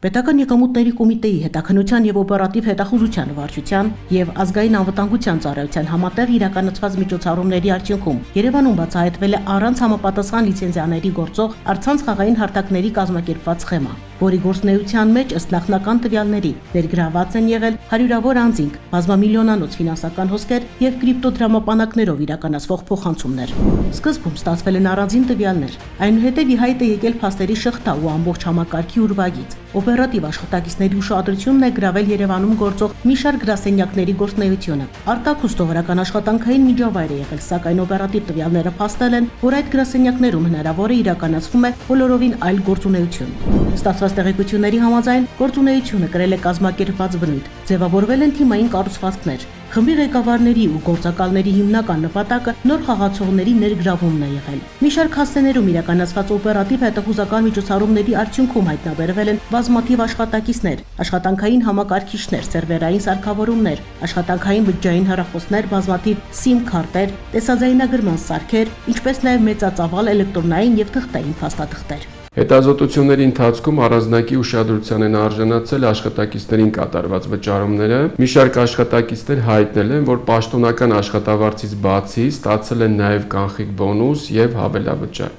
Պետական եկամուտների կոմիտեի հետաքննության եւ օպերատիվ հետախուզության վարչության եւ ազգային անվտանգության ծառայության համատեղ իրականացված միջոցառումների արդյունքում Երևանում բացահայտվել է առանց համապատասխան լիցենզիաների գործող առցանց խաղային հարթակների կազմակերպված սխեմա, որի գործունեության մեջ ըստ նախնական տվյալների ներգրավված են եղել հարյուրավոր անձինք, բազմամիլիոնանոց ֆինանսական հոսքեր եւ կրիպտոդրամապանակներով իրականացվող փոխանցումներ։ Սկզբում ստացվել են առանձին տվյալներ, այնուհետև ի հայտ է եկել փաստերի շղթա ու ամբողջ համակարգի ուրվագիծ։ Օպերատիվ աշխատակիցների ուշադրությունն է գրավել Երևանում գործող մի շարք գրասենյակների գործունեությունը։ Արտակ ու ստորական աշխատանքային միջավայր է եղել, սակայն օպերատիվ տվյալները փաստել են, որ այդ գրասենյակներում հնարավոր է իրականացվում է բոլորովին այլ գործունեություն։ Ստացված տեղեկությունների համաձայն գործունեությունը կրել է կազմակերպված բնույթ, ձևավորվել են թիմային կառուցվածքներ։ Խմբի ղեկավարների ու գործակալների հիմնական նպատակը նոր խաղացողների ներգրավումն է եղել։ Մի շարք հասցեներում իրականացված օպերատիվ հետախուզական միջոցառումների արդյունքում հայտնաբերվել են բազմաթիվ աշխատակիցներ, աշխատանքային համակարգիչներ, սերվերային սարքավորումներ, աշխատանքային բջջային հեռախոսներ, բազմաթիվ SIM քարտեր, տեսաձայնագրման սարքեր, ինչպես նաև մեծածավալ էլեկտրոնային եւ թղթային փաստաթղթեր։ Հետազոտությունների ընթացքում առանձնակի ուշադրության են արժանացել աշխատակիցներին կատարված վճարումները։ Մի շարք աշխատակիցներ հայտնել են, որ պաշտոնական աշխատավարձից բացի ստացել են նաև կանխիկ բոնուս եւ հավելավճար։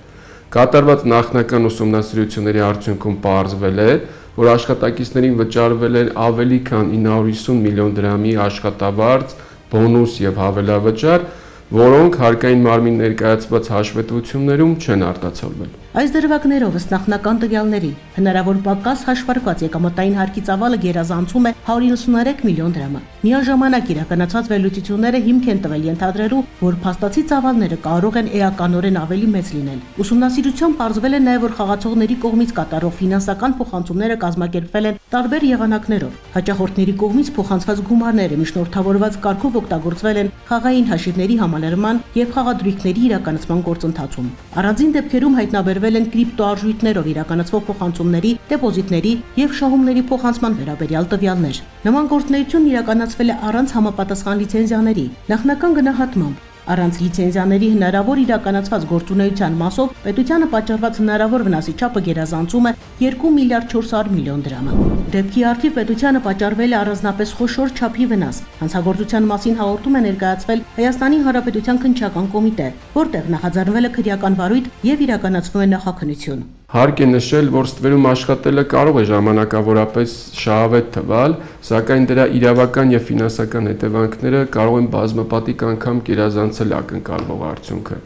Կատարված նախնական ուսումնասիրությունների արդյունքում պարզվել է, որ աշխատակիցներին վճարվել են ավելի քան 950 միլիոն դրամի աշխատավարձ, բոնուս եւ հավելավճար, որոնք հարկային մարմին ներկայացված հաշվետվություններում չեն արտացոլվել։ Այս դրվագներով ըստ նախնական տվյալների հնարավոր պակաս հաշվարկված եկամտային հարկի ծավալը գերազանցում է 193 միլիոն դրամը։ Միաժամանակ իրականացված վերլուծությունները հիմք են տվել ենթադրելու, որ փաստացի ծավալները կարող են էականորեն ավելի մեծ լինել։ Ուսումնասիրությամբ պարզվել է նաև, որ խաղացողների կողմից կատարող ֆինանսական փոխանցումները կազմակերպվել են տարբեր եղանակներով։ Հաճախորդների կողմից փոխանցված գումարները միջնորդավորված կարգով օգտագործվել են խաղային հաշիվների համալրման եւ խաղադրույքների իրականացման գործընթացում։ Առանձին դեպքերում հայտնաբերվել են կրիպտոարժույթներով իրականացվող փոխանցումների, դեպոզիտների եւ շահումների փոխանցման վերաբերյալ տվյալներ։ Նման գործունեություն իրականացվել է առանց համապատասխան լիցենզիաների, նախնական գնահատմամբ։ Առանց լիցենզիաների հնարավոր իրականացված գործունեության մասով պետությանը պատճառված հնարավոր վնասի չափը գերազանցում է 2 միլիարդ 400 միլիոն դրամը։ Դեպքի առթիվ պետությանը պատճառվել է առանձնապես խոշոր չափի վնաս։ Հանցագործության մասին հաղորդում է ներկայացվել Հայաստանի Հանրապետության քննչական կոմիտե, որտեղ նախաձեռնվել է քրեական վարույթ եւ իրականացվում է նախաքննություն։ Հարկ է նշել, որ ստվերում աշխատելը կարող է ժամանակավորապես շահավետ թվալ, սակայն դրա իրավական եւ ֆինանսական հետևանքները կարող են բազմապատիկ անգամ գերազանցել ակնկալվող արդյունքը։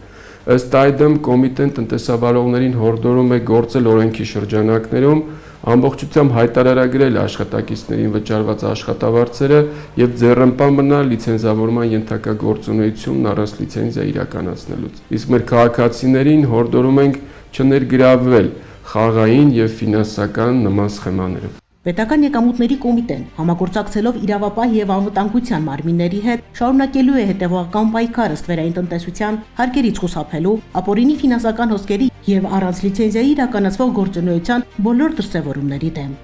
Ըստ այդմ կոմիտեն տնտեսավարողներին հորդորում է գործել օրենքի շրջանակներում, ամբողջությամբ հայտարարագրել աշխատակիցներին վճարված աշխատավարձերը եւ ձեռնպահ մնալ լիցենզավորման ենթակա գործունեությունն առանց լիցենզիա իրականացնելուց։ Իսկ մեր քաղաքացիներին հորդորում ենք չներգրավվել խաղային եւ ֆինանսական նման սխեմաներում։ Պետական եկամուտների կոմիտեն համագործակցելով իրավապահ եւ անվտանգության մարմինների հետ շարունակելու է հետևողական պայքարը ստվերային տնտեսության հարկերից խուսափելու, ապօրինի ֆինանսական հոսքերի եւ առանց լիցենզիայի իրականացվող գործունեության բոլոր դրսեւորումների դեմ։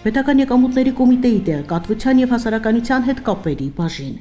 Պետական եկամուտների կոմիտեի տեղեկատվության եւ հասարակայնության հետ կապերի բաժին։